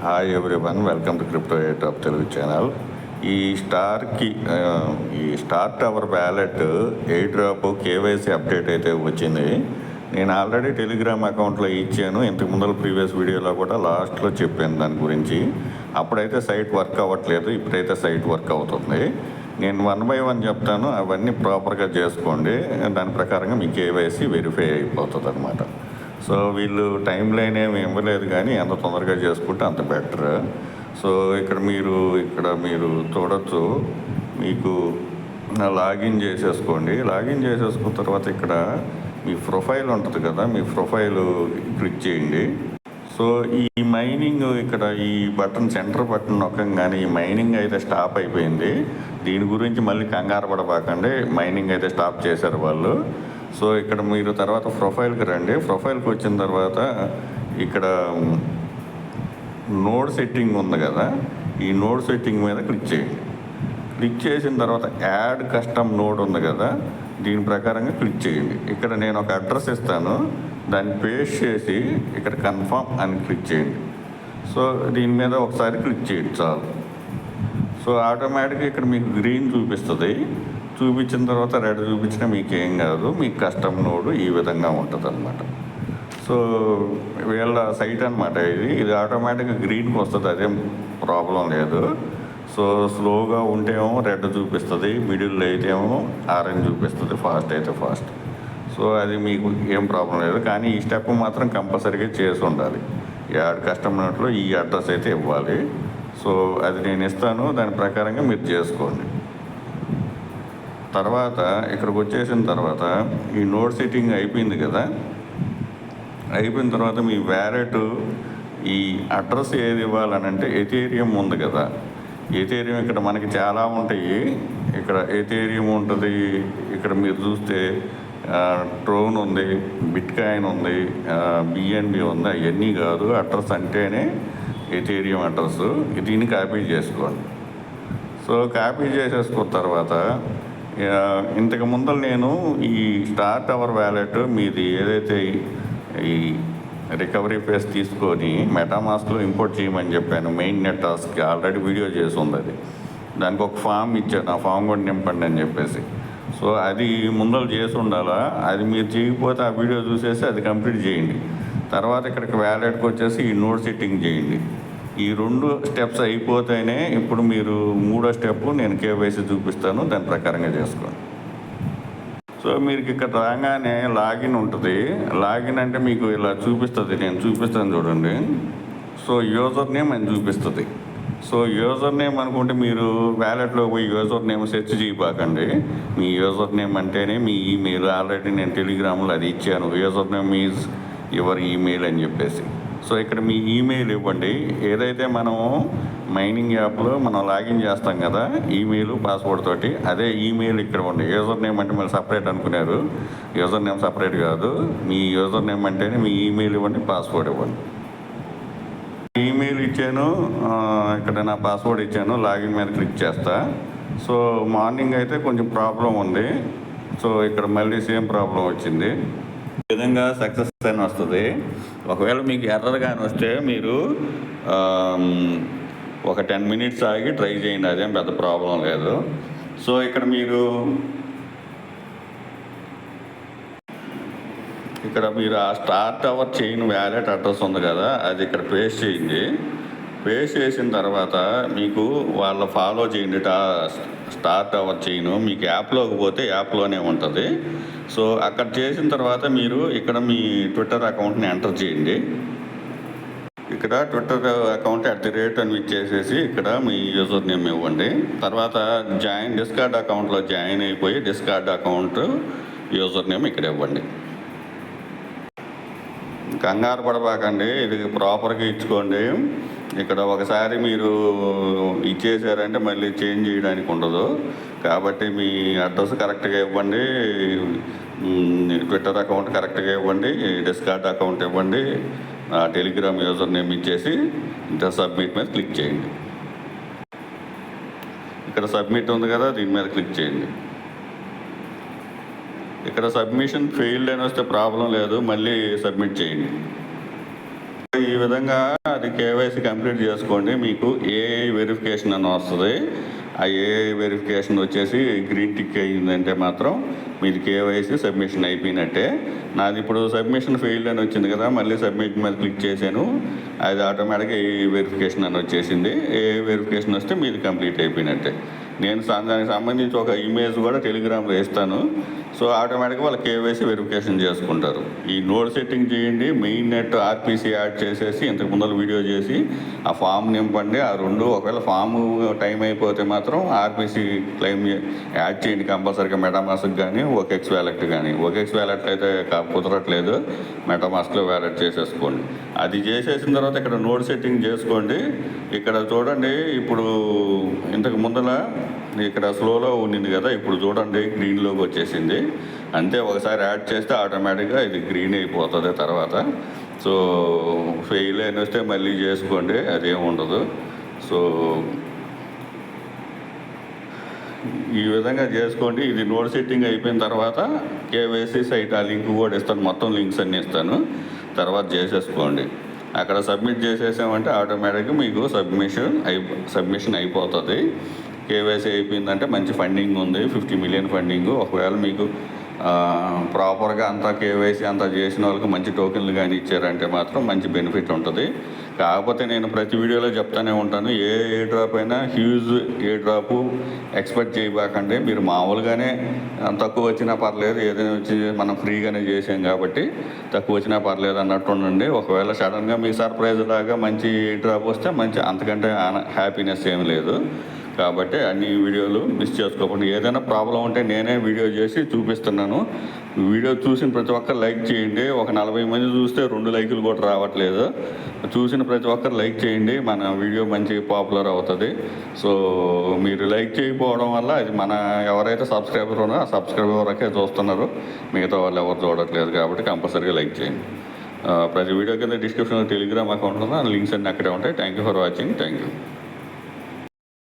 Hi everyone, welcome to crypto air drop Telugu channel. ఈ star tower wallet air drop KYC update అయితే వచ్చింది. నేను already Telegram అకౌంట్లో ఇచ్చాను. ఇంతకు ముందర ప్రీవియస్ వీడియోలో కూడా లాస్ట్లో చెప్పాను దాని గురించి. అప్పుడైతే సైట్ వర్క్ అవ్వట్లేదు, ఇప్పుడైతే సైట్ వర్క్ అవుతుంది. నేను 1 by 1 చెప్తాను, అవన్నీ ప్రాపర్గా చేసుకోండి. దాని ప్రకారంగా మీ కేవైసీ వెరిఫై అయిపోతుంది అనమాట. సో వీళ్ళు టైం లైన్ ఏమి ఇవ్వలేదు, కానీ ఎంత తొందరగా చేసుకుంటే అంత బెటర్. సో ఇక్కడ మీరు చూడొచ్చు, మీకు లాగిన్ చేసేసుకోండి. లాగిన్ చేసేసుకున్న తర్వాత ఇక్కడ మీ ప్రొఫైల్ ఉంటుంది కదా, మీ ప్రొఫైల్ క్లిక్ చేయండి. సో ఈ మైనింగ్ ఇక్కడ ఈ బటన్, సెంటర్ బటన్ నొక్కంగానే ఈ మైనింగ్ అయితే స్టాప్ అయిపోయింది. దీని గురించి మళ్ళీ కంగారు పడబాకండి, మైనింగ్ అయితే స్టాప్ చేశారు వాళ్ళు. సో ఇక్కడ మీరు తర్వాత ప్రొఫైల్కి రండి. ప్రొఫైల్కి వచ్చిన తర్వాత ఇక్కడ నోడ్ సెట్టింగ్ ఉంది కదా, ఈ నోడ్ సెట్టింగ్ మీద క్లిక్ చేయండి. క్లిక్ చేసిన తర్వాత యాడ్ కస్టమ్ నోడ్ ఉంది కదా, దీని ప్రకారంగా క్లిక్ చేయండి. ఇక్కడ నేను ఒక అడ్రస్ ఇస్తాను, దాన్ని పేస్ట్ చేసి ఇక్కడ కన్ఫర్మ్ అని క్లిక్ చేయండి. సో దీని మీద ఒకసారి క్లిక్ చేయండి చాలు. సో ఆటోమేటిక్గా ఇక్కడ మీకు గ్రీన్ చూపిస్తుంది. చూపించిన తర్వాత రెడ్ చూపించినా మీకేం కాదు, మీకు కస్టమ్ నోడ్ ఈ విధంగా ఉంటుంది అనమాట. సో వీళ్ళ సైట్ అనమాట ఇది ఆటోమేటిక్గా గ్రీన్కి వస్తుంది, అదేం ప్రాబ్లం లేదు. సో స్లోగా ఉంటేమో రెడ్ చూపిస్తుంది, మిడిల్లో అయితే ఏమో ఆరెంజ్ చూపిస్తుంది, ఫాస్ట్ అయితే ఫాస్ట్. సో అది మీకు ఏం ప్రాబ్లం లేదు, కానీ ఈ స్టెప్ మాత్రం కంపల్సరీగా చేసి ఉండాలి. యాడ్ కస్టమ్ నోట్లో ఈ అడ్రస్ అయితే ఇవ్వాలి. సో అది నేను ఇస్తాను, దాని ప్రకారంగా మీరు చేసుకోండి. తర్వాత ఇక్కడికి వచ్చేసిన తర్వాత ఈ నోడ్ సెట్టింగ్ అయిపోయింది కదా, అయిపోయిన తర్వాత మీ వ్యాలెట్ ఈ అడ్రస్ ఏది ఇవ్వాలనంటే ఎథేరియం ఉంది కదా, ఎథేరియం ఇక్కడ మనకి చాలా ఉంటాయి. ఇక్కడ ఎథేరియం ఉంటుంది, ఇక్కడ మీరు చూస్తే ట్రోన్ ఉంది, బిట్కాయిన్ ఉంది, బిఎన్బి ఉంది. అవన్నీ కాదు, అడ్రస్ అంటేనే ఎథేరియం అడ్రస్. దీన్ని కాపీ చేసుకోండి. సో కాపీ చేసేసుకున్న తర్వాత ఇంతకు ముందర నేను ఈ స్టార్ టవర్ వ్యాలెట్ మీది ఏదైతే ఈ రికవరీ ఫేస్ తీసుకొని మెటామాస్క్లో ఇంపోర్ట్ చేయమని చెప్పాను, మెయిన్ నెట్ టాస్క్కి ఆల్రెడీ వీడియో చేసి ఉంది. అది దానికి ఒక ఫామ్ ఇచ్చాను, ఆ ఫామ్ కూడా నింపండి అని చెప్పేసి. సో అది ముందర చేసి ఉండాలా, అది మీరు చేయకపోతే ఆ వీడియో చూసేసి అది కంప్లీట్ చేయండి. తర్వాత ఇక్కడికి వ్యాలెట్కి వచ్చేసి ఈ నోడ్ సెట్టింగ్ చేయండి. ఈ 2 స్టెప్స్ అయిపోతేనే ఇప్పుడు మీరు 3వ స్టెప్ నేను కేవైసీ చూపిస్తాను, దాని ప్రకారంగా చేసుకోండి. సో మీరు ఇక్కడ రాగానే లాగిన్ ఉంటుంది. లాగిన్ అంటే మీకు ఇలా చూపిస్తుంది, నేను చూపిస్తాను చూడండి. సో యూజర్ నేమ్ అని చూపిస్తుంది. సో యూజర్ నేమ్ అనుకుంటే మీరు వ్యాలెట్లో పోయి యూజర్ నేమ్ సెర్చ్ చేయబాకండి. మీ యూజర్ నేమ్ అంటేనే మీ ఈమెయిల్. ఆల్రెడీ నేను టెలిగ్రామ్లో అది ఇచ్చాను, user name is your email అని చెప్పేసి. సో ఇక్కడ మీ ఈమెయిల్ ఇవ్వండి. ఏదైతే మనము మైనింగ్ యాప్లో మనం లాగిన్ చేస్తాం కదా ఈమెయిల్ పాస్వర్డ్ తోటి, అదే ఈమెయిల్ ఇక్కడ ఇవ్వండి. యూజర్ నేమ్ అంటే మీరు సపరేట్ అనుకున్నారు, యూజర్ నేమ్ సపరేట్ కాదు. మీ యూజర్ నేమ్ అంటేనే మీ ఈమెయిల్ ఇవ్వండి, పాస్వర్డ్ ఇవ్వండి. ఈమెయిల్ ఇచ్చాను, ఇక్కడ నా పాస్వర్డ్ ఇచ్చాను, లాగిన్ మీద క్లిక్ చేస్తా. సో మార్నింగ్ అయితే కొంచెం ప్రాబ్లం ఉంది. సో ఇక్కడ మళ్ళీ సేమ్ ప్రాబ్లం వచ్చింది. ఈ విధంగా సక్సెస్ అని వస్తుంది. ఒకవేళ మీకు ఎర్రర్ కానీ వస్తే మీరు ఒక 10 minutes ఆగి ట్రై చేయండి, అదేం పెద్ద ప్రాబ్లం లేదు. సో ఇక్కడ మీరు ఆ star tower chain wallet address ఉంది కదా, అది ఇక్కడ పేస్ట్ చేయండి. పేస్ట్ చేసిన తర్వాత మీకు వాళ్ళ ఫాలో చేయండి. స్టార్ టవర్ చైన్ మీకు యాప్లోకి పోతే యాప్లోనే ఉంటుంది. సో అక్కడ చేసిన తర్వాత మీరు ఇక్కడ మీ ట్విట్టర్ అకౌంట్ని ఎంటర్ చేయండి. ఇక్కడ ట్విట్టర్ అకౌంట్ @ అని ఇచ్చేసేసి ఇక్కడ మీ యూజర్ నేమ్ ఇవ్వండి. తర్వాత డిస్కార్డ్ అకౌంట్లో జాయిన్ అయిపోయి డిస్కార్డ్ అకౌంట్ యూజర్ నేమ్ ఇక్కడ ఇవ్వండి. కంగారు పడబాకండి, ఇది ప్రాపర్గా ఇచ్చుకోండి. ఇక్కడ ఒకసారి మీరు ఇచ్చేసారంటే మళ్ళీ చేంజ్ చేయడానికి ఉండదు. కాబట్టి మీ అడ్రస్ కరెక్ట్గా ఇవ్వండి, ట్విట్టర్ అకౌంట్ కరెక్ట్గా ఇవ్వండి, డిస్కార్డ్ అకౌంట్ ఇవ్వండి, టెలిగ్రామ్ యూజర్ నేమ్ ఇచ్చేసి ఇంకా సబ్మిట్ మీద క్లిక్ చేయండి. ఇక్కడ సబ్మిట్ ఉంది కదా, దీని మీద క్లిక్ చేయండి. ఇక్కడ సబ్మిషన్ ఫెయిల్డ్ అని వస్తే ప్రాబ్లం లేదు, మళ్ళీ సబ్మిట్ చేయండి. ఈ విధంగా అది కేవైసీ కంప్లీట్ చేసుకోండి. మీకు ఏఐ వెరిఫికేషన్ అని వస్తుంది. ఆ ఏఐ వెరిఫికేషన్ వచ్చేసి గ్రీన్ టిక్ అయ్యిందంటే మాత్రం మీది కేవైసీ సబ్మిషన్ అయిపోయినట్టే. నాది ఇప్పుడు సబ్మిషన్ ఫెయిల్డ్ అని వచ్చింది కదా, మళ్ళీ సబ్మిట్ మీద క్లిక్ చేశాను, అది ఆటోమేటిక్గా ఏఐ వెరిఫికేషన్ అని వచ్చేసింది. ఏఐ వెరిఫికేషన్ వస్తే మీది కంప్లీట్ అయిపోయినట్టే. నేను దానికి సంబంధించి ఒక ఇమేజ్ కూడా టెలిగ్రామ్లో ఇస్తాను. సో ఆటోమేటిక్గా వాళ్ళు కేవైసీ వెరిఫికేషన్ చేసుకుంటారు. ఈ నోడ్ సెట్టింగ్ చేయండి, మెయిన్ నెట్ ఆర్పిసి యాడ్ చేసేసి ఇంతకు ముందర వీడియో చేసి ఆ ఫామ్ నింపండి. ఆ రెండు ఒకవేళ ఫామ్ టైం అయిపోతే మాత్రం ఆర్పిసి క్లెయిమ్ యాడ్ చేయండి కంపల్సరీగా, మెటామాస్క్ కానీ ఓకెక్స్ వ్యాలెట్ కానీ. ఓకెక్స్ వ్యాలెట్ అయితే కుదరట్లేదు, మెటామాస్క్లో వ్యాలెట్ చేసేసుకోండి. అది చేసేసిన తర్వాత ఇక్కడ నోడ్ సెట్టింగ్ చేసుకోండి. ఇక్కడ చూడండి, ఇప్పుడు ఇంతకు ముందర ఇక్కడ స్లోలో ఉండింది కదా, ఇప్పుడు చూడండి గ్రీన్లోకి వచ్చేసింది. అంతే, ఒకసారి యాడ్ చేస్తే ఆటోమేటిక్గా ఇది గ్రీన్ అయిపోతుంది తర్వాత. సో ఫెయిల్ అయిన వస్తే మళ్ళీ చేసుకోండి, అదేం ఉండదు. సో ఈ విధంగా చేసుకోండి. ఇది నోడ్ సెట్టింగ్ అయిపోయిన తర్వాత కేవైసీ సైట్ ఆ లింక్ కూడా ఇస్తాను, మొత్తం లింక్స్ అన్నీ ఇస్తాను, తర్వాత చేసేసుకోండి. అక్కడ సబ్మిట్ చేసేసామంటే ఆటోమేటిక్గా మీకు సబ్మిషన్ అయిపోతుంది. కేవైసీ అయిపోయిందంటే మంచి ఫండింగ్ ఉంది, 50 million ఫండింగ్. ఒకవేళ మీకు ప్రాపర్గా అంతా కేవైసీ అంతా చేసిన వాళ్ళకి మంచి టోకెన్లు కానీ ఇచ్చారంటే మాత్రం మంచి బెనిఫిట్ ఉంటుంది. కాకపోతే నేను ప్రతి వీడియోలో చెప్తానే ఉంటాను, ఏ డ్రాప్ అయినా హ్యూజ్ ఏ డ్రాప్ ఎక్స్పెక్ట్ చేయబాకండి. మీరు మామూలుగానే తక్కువ వచ్చినా పర్లేదు, ఏదైనా వచ్చి మనం ఫ్రీగానే చేసాం కాబట్టి తక్కువ వచ్చినా పర్లేదు అన్నట్టు ఉండండి. ఒకవేళ సడన్గా మీ సర్ప్రైజ్ లాగా మంచి డ్రాప్ వస్తే మంచి, అంతకంటే హ్యాపీనెస్ ఏమి లేదు. కాబట్టి అన్ని వీడియోలు మిస్ చేసుకోకుండా, ఏదైనా ప్రాబ్లం ఉంటే నేనే వీడియో చేసి చూపిస్తున్నాను. వీడియో చూసిన ప్రతి ఒక్కరు లైక్ చేయండి. ఒక 40 మంది చూస్తే 2 లైకులు కూడా రావట్లేదు. చూసిన ప్రతి ఒక్కరు లైక్ చేయండి, మన వీడియో మంచి పాపులర్ అవుతుంది. సో మీరు లైక్ చేయకపోవడం వల్ల అది మన ఎవరైతే సబ్స్క్రైబర్ ఉన్నారో ఆ సబ్స్క్రైబర్ వరకే చూస్తున్నారు, మిగతా వాళ్ళు ఎవరు చూడట్లేదు. కాబట్టి కంపల్సరీగా లైక్ చేయండి. ప్రతి వీడియో కింద డిస్క్రిప్షన్లో టెలిగ్రామ్ అకౌంట్ ఉందో లింక్స్ అన్నీ అక్కడే ఉంటాయి. Thank you for watching. Thank you.